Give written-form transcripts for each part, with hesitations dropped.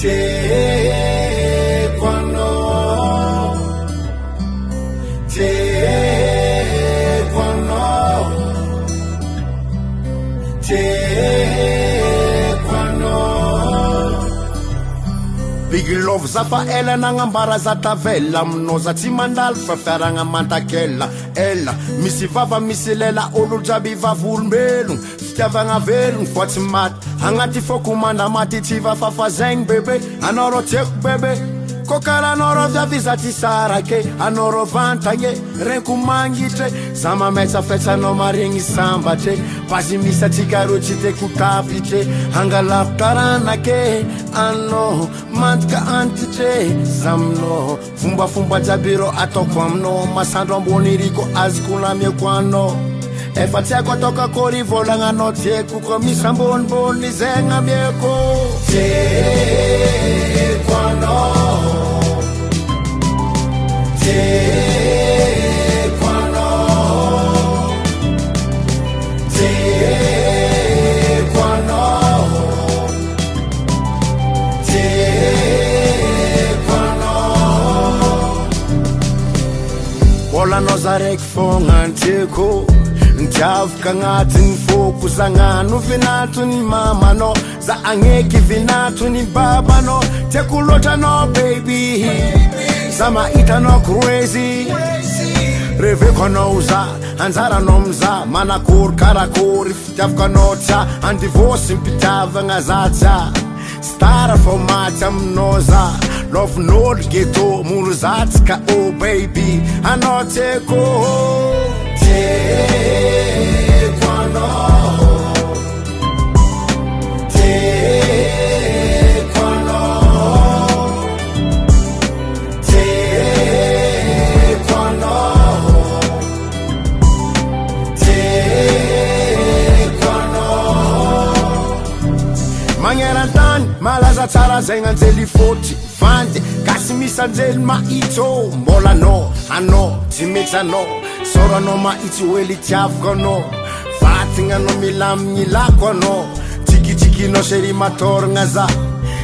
Big love zafa ela nangambara za tavela mnoza timandal fafaranga mantakela ela misi vava misi lela olujabi vavulmbelu fitavanga velu kwati mat hangati fokumanda mati tiva fafazeng bebe anoro tek bebe kokala noro vya vizati sarake anoro vantaye renkumangite zama meta feta no maringi sambate pazimisa tikaruchite kutapite hangalaptarana ke ano mantka antite zamno fumba fumba jabiro atokwamno masandro mboniriko azikulamye kwano efatia kotoka kori volanga notie kukomisa mbonboni zenga mieko te kwano Ola nozarek fonganteko Njavka ngatin focus anganu vinatu ni mama no za angeki vinatu ni baba no tekulota no baby sama ita no crazy reve konoza anzara nomza mana kur karakor ifjavka nota and divorce impitava ngazatsa stara for matam noza love no ghetto muluzatska oh baby anoteko Mangerantan, malaza tsara zenga nzeli foti Vande, kasi misa nzeli maito Mbola no, ano, timexa no Sora no maiti weli tiafko no Vatinga no milam nilako no Tiki tiki no sheri mator ngaza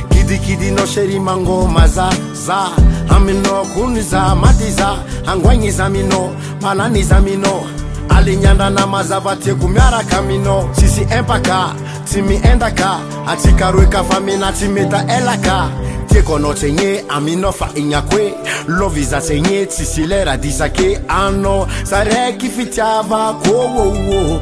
Kidi kidi no sheri mango maza Za, amino kuniza matiza Angwanyi zamino, palani zamino Alinyanda na mazavate kumyara kamino Sisi empaka, timi endaka Atikaruika famina timeta elaka Tiekono tenye aminofa inyakwe Loviza tenye tisilera disake ano Sareki fitava kowo